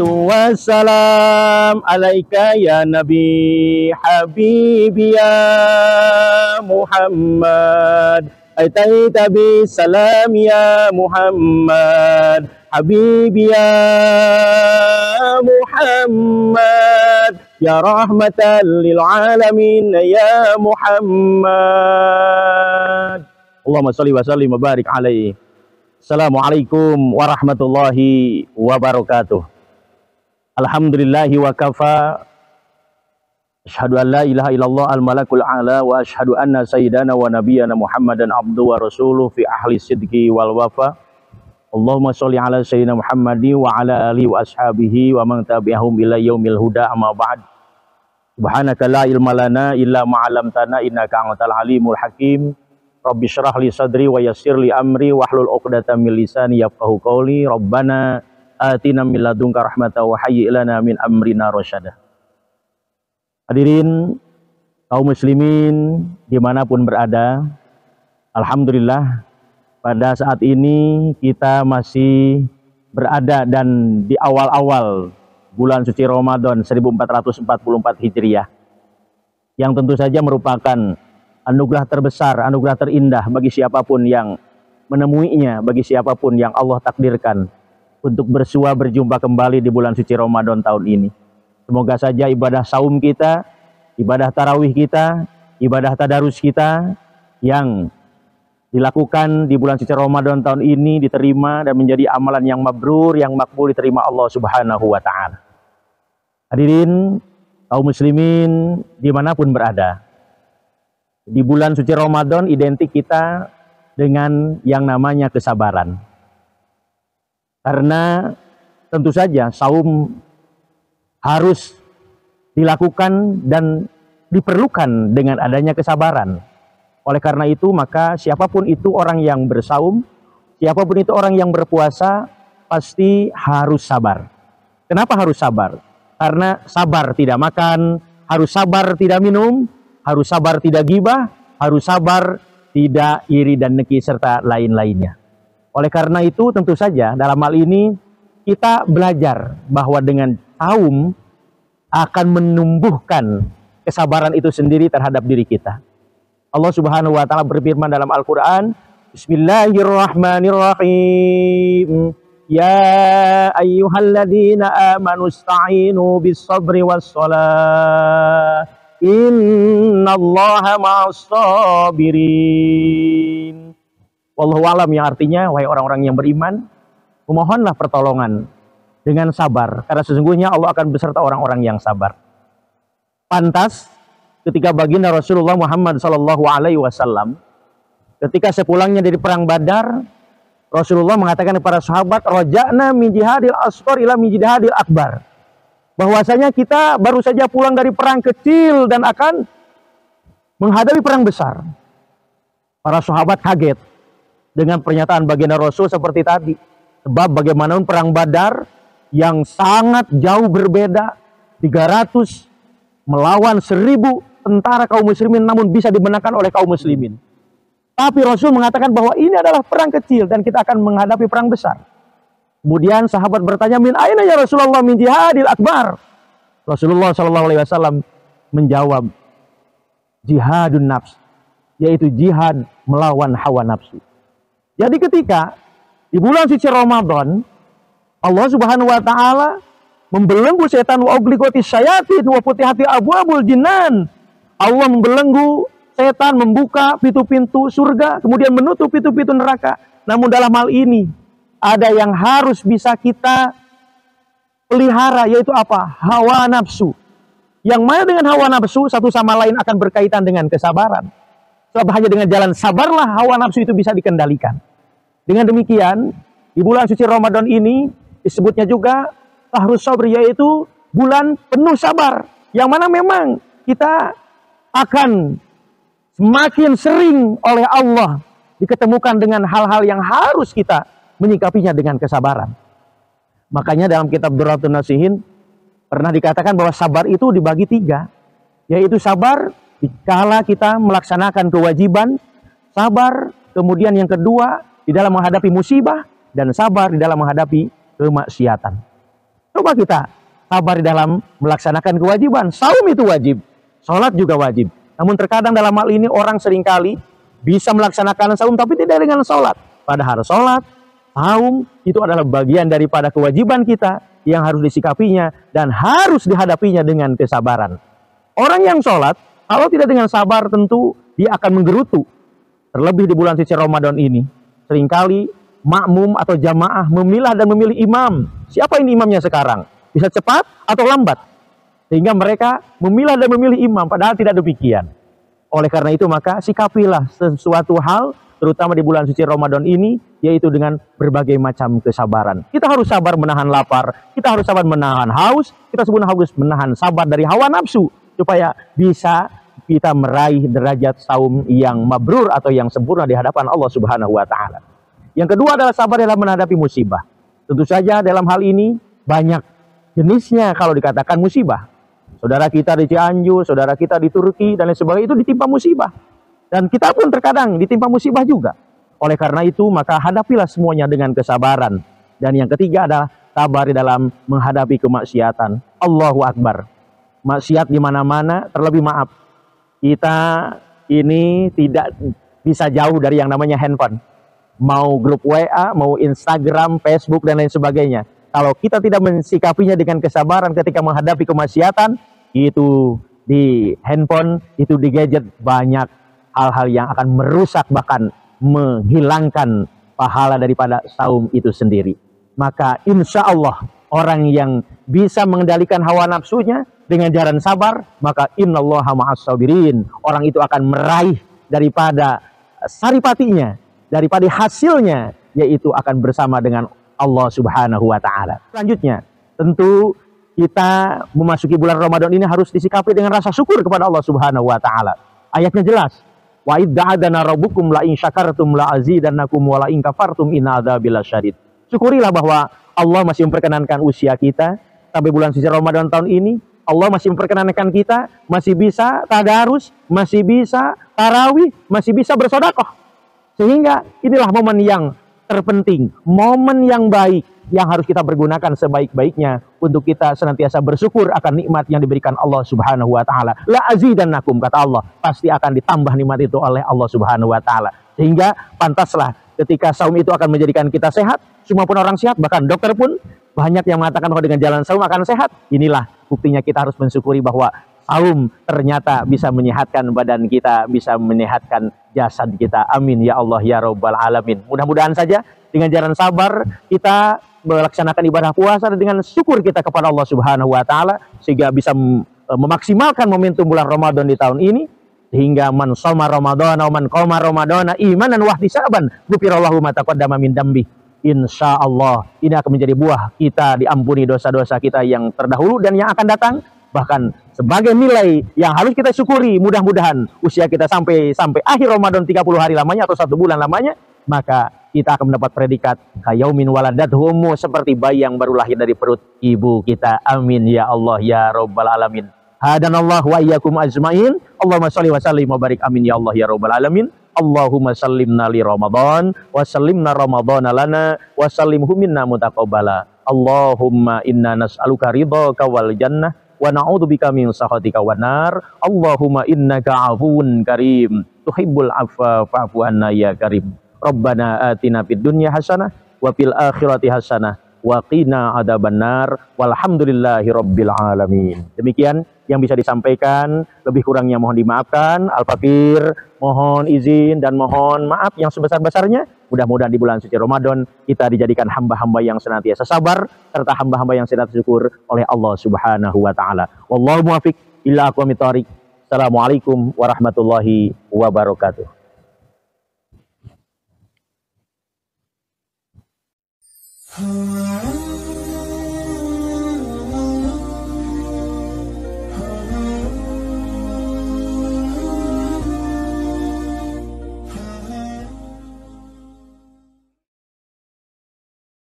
wassalam alaika ya Nabi Habibi ya Muhammad. Ataita bi salam ya Muhammad. Habibi ya Muhammad. Ya rahmatan lil alamin ya Muhammad. Allahumma sholli wa sallim wa barik alaihi. Assalamualaikum warahmatullahi wabarakatuh. Alhamdulillahi wa kafa. Asyhadu an la ilaha illallah al-malakul a'la wa asyhadu anna sayyidana wa nabiyyana Muhammadan abduhu wa rasuluh fi ahli sidqi wal wafa. Allahumma sholli ala sayyidina Muhammadi wa ala alihi wa ashabihi wa man tabi'ahum ila yaumil huda amma ba'd. Subhanaka la ilma lana illa ma 'allamtana innaka antal alimul hakim. Rabbi syrah li sadri wa yassir li amri wahlul 'uqdatam min lisani yafqahu qawli. Rabbana atina min ladunka rahmatan wa hayyi' lana min amrina rasyada. Hadirin kaum muslimin dimanapun berada, alhamdulillah pada saat ini kita masih berada dan di awal-awal bulan suci Ramadan 1444 Hijriah, yang tentu saja merupakan anugerah terbesar, anugerah terindah bagi siapapun yang menemuinya, bagi siapapun yang Allah takdirkan untuk bersua berjumpa kembali di bulan suci Ramadan tahun ini. Semoga saja ibadah saum kita, ibadah tarawih kita, ibadah tadarus kita yang dilakukan di bulan suci Ramadan tahun ini diterima dan menjadi amalan yang mabrur, yang makbul, diterima Allah Subhanahu wa ta'ala. Hadirin kaum muslimin dimanapun berada, di bulan suci Ramadan identik kita dengan yang namanya kesabaran. Karena tentu saja saum harus dilakukan dan diperlukan dengan adanya kesabaran. Oleh karena itu maka siapapun itu orang yang bersaum, siapapun itu orang yang berpuasa, pasti harus sabar. Kenapa harus sabar? Karena sabar tidak makan, harus sabar tidak minum, harus sabar tidak gibah, harus sabar tidak iri dan dengki, serta lain-lainnya. Oleh karena itu tentu saja dalam hal ini kita belajar bahwa dengan saum akan menumbuhkan kesabaran itu sendiri terhadap diri kita. Allah Subhanahu wa ta'ala berfirman dalam Al-Quran, Bismillahirrahmanirrahim. Ya ayyuhalladzina amanu ista'inu bis sabri was salah. Innallaha ma'as sabirin. Wallahu a'lam, yang artinya wahai orang-orang yang beriman, memohonlah pertolongan dengan sabar, karena sesungguhnya Allah akan beserta orang-orang yang sabar. Pantas ketika baginda Rasulullah Muhammad sallallahu alaihi wasallam ketika sepulangnya dari perang Badar, Rasulullah mengatakan kepada sahabat, raja'na min jihadil asghar ila min jihadil akbar. Bahwasanya kita baru saja pulang dari perang kecil dan akan menghadapi perang besar. Para sahabat kaget dengan pernyataan baginda Rasul seperti tadi. Sebab bagaimanapun perang Badar yang sangat jauh berbeda, 300 melawan 1000 tentara kaum muslimin, namun bisa dimenangkan oleh kaum muslimin. Tapi Rasul mengatakan bahwa ini adalah perang kecil dan kita akan menghadapi perang besar. Kemudian sahabat bertanya, min aina ya Rasulullah min jihadil akbar? Rasulullah SAW menjawab, jihadun nafs, yaitu jihad melawan hawa nafsu. Jadi ketika di bulan suci Ramadan, Allah Subhanahu wa ta'ala membelenggu setan, wa ugliqatis syayatin wa futihati abwabul jinan. Allah membelenggu setan, membuka pintu-pintu surga, kemudian menutup pintu-pintu neraka. Namun dalam hal ini ada yang harus bisa kita pelihara, yaitu apa? Hawa nafsu. Yang mana dengan hawa nafsu satu sama lain akan berkaitan dengan kesabaran. Sebab hanya dengan jalan sabarlah hawa nafsu itu bisa dikendalikan. Dengan demikian, di bulan suci Ramadan ini disebutnya juga Syahrus Sabr, yaitu bulan penuh sabar. Yang mana memang kita akan semakin sering oleh Allah diketemukan dengan hal-hal yang harus kita menyikapinya dengan kesabaran. Makanya dalam kitab Durratun Nasihin pernah dikatakan bahwa sabar itu dibagi 3, yaitu sabar dikala kita melaksanakan kewajiban, sabar kemudian yang kedua di dalam menghadapi musibah, dan sabar di dalam menghadapi kemaksiatan. Coba kita sabar di dalam melaksanakan kewajiban. Saum itu wajib, sholat juga wajib. Namun terkadang dalam hal ini orang seringkali bisa melaksanakan saum tapi tidak dengan sholat. Padahal sholat, saum itu adalah bagian daripada kewajiban kita yang harus disikapinya dan harus dihadapinya dengan kesabaran. Orang yang sholat, kalau tidak dengan sabar tentu dia akan menggerutu. Terlebih di bulan suci Ramadan ini, seringkali makmum atau jamaah memilah dan memilih imam. Siapa ini imamnya sekarang? Bisa cepat atau lambat? Sehingga mereka memilah dan memilih imam, padahal tidak demikian. Oleh karena itu maka sikapilah sesuatu hal, terutama di bulan suci Ramadan ini, yaitu dengan berbagai macam kesabaran. Kita harus sabar menahan lapar, kita harus sabar menahan haus, kita harus menahan sabar dari hawa nafsu, supaya bisa kita meraih derajat saum yang mabrur atau yang sempurna di hadapan Allah Subhanahu wa Ta'ala. Yang kedua adalah sabar dalam menghadapi musibah. Tentu saja dalam hal ini banyak jenisnya kalau dikatakan musibah. Saudara kita di Cianjur, saudara kita di Turki, dan lain sebagainya itu ditimpa musibah. Dan kita pun terkadang ditimpa musibah juga. Oleh karena itu, maka hadapilah semuanya dengan kesabaran. Dan yang ketiga adalah sabar dalam menghadapi kemaksiatan. Allahu Akbar. Maksiat di mana-mana, terlebih maaf, kita ini tidak bisa jauh dari yang namanya handphone. Mau grup WA, mau Instagram, Facebook, dan lain sebagainya. Kalau kita tidak mensikapinya dengan kesabaran ketika menghadapi kemaksiatan, itu di handphone, itu di gadget, banyak hal-hal yang akan merusak, bahkan menghilangkan pahala daripada saum itu sendiri. Maka insya Allah, orang yang bisa mengendalikan hawa nafsunya dengan jalan sabar, maka innallaha ma'as sabirin. Orang itu akan meraih daripada saripatinya, daripada hasilnya, yaitu akan bersama dengan Allah Subhanahu wa Ta'ala. Selanjutnya, tentu kita memasuki bulan Ramadan ini harus disikapi dengan rasa syukur kepada Allah Subhanahu wa Ta'ala. Ayatnya jelas, wa idza'adana rabbukum la in syakartum la azidannakum wa la in kafartum inna adzabil lasyadid. Syukurilah bahwa Allah masih memperkenankan usia kita sampai bulan suci Ramadan tahun ini. Allah masih memperkenankan kita masih bisa tadarus, masih bisa tarawih, masih bisa bersedekah. Sehingga inilah momen yang terpenting, momen yang baik yang harus kita pergunakan sebaik-baiknya untuk kita senantiasa bersyukur akan nikmat yang diberikan Allah Subhanahu wa Ta'ala. La azidannakum, kata Allah, pasti akan ditambah nikmat itu oleh Allah Subhanahu wa Ta'ala. Sehingga pantaslah ketika saum itu akan menjadikan kita sehat, semua pun orang sehat, bahkan dokter pun banyak yang mengatakan bahwa dengan jalan saum akan sehat. Inilah buktinya kita harus mensyukuri bahwa saum ternyata bisa menyehatkan badan kita, bisa menyehatkan jasad kita. Amin ya Allah ya Rabbal Alamin. Mudah-mudahan saja dengan jalan sabar kita melaksanakan ibadah puasa dan dengan syukur kita kepada Allah Subhanahu wa Ta'ala, sehingga bisa memaksimalkan momentum bulan Ramadan di tahun ini, sehingga man shoma Ramadhana wa man qama Ramadhana imanan wa ihtisaban ghufirallahu ma taqaddama min dambi. Insya Allah ini akan menjadi buah kita diampuni dosa-dosa kita yang terdahulu dan yang akan datang. Bahkan sebagai nilai yang harus kita syukuri, mudah-mudahan usia kita sampai akhir Ramadan 30 hari lamanya atau 1 bulan lamanya, maka kita akan mendapat predikat kayaumin waladathu ummu, seperti bayi yang baru lahir dari perut ibu kita. Amin ya Allah ya Rabbal Alamin. Hadanallahu wa iyyakum ajmain. Allahumma shalli wa sallim wa barik. Amin ya Allah ya Rabbal Alamin. Allahumma sallimna li Ramadan wa sallimna Ramadana lana wa sallimhu minna mutaqabbala. Allahumma inna nas'aluka ridhaka wal jannah wa na'udzubika min sakhatika wan nar. Allahumma innaka 'afuwun karim tuhibbul 'afwa fa'fu anna ya karim. Rabbana atina fid dunya hasanah wa fil akhirati hasanah wa qina adzabannar walhamdulillahi rabbil alamin. Demikian yang bisa disampaikan, lebih kurangnya mohon dimaafkan. Al-Fakir mohon izin dan mohon maaf yang sebesar-besarnya. Mudah-mudahan di bulan suci Ramadan kita dijadikan hamba-hamba yang senantiasa sabar serta hamba-hamba yang senantiasa syukur oleh Allah Subhanahu wa Ta'ala. Wallahu muwaffiq ila aqwamit thoriq. Assalamualaikum warahmatullahi wabarakatuh.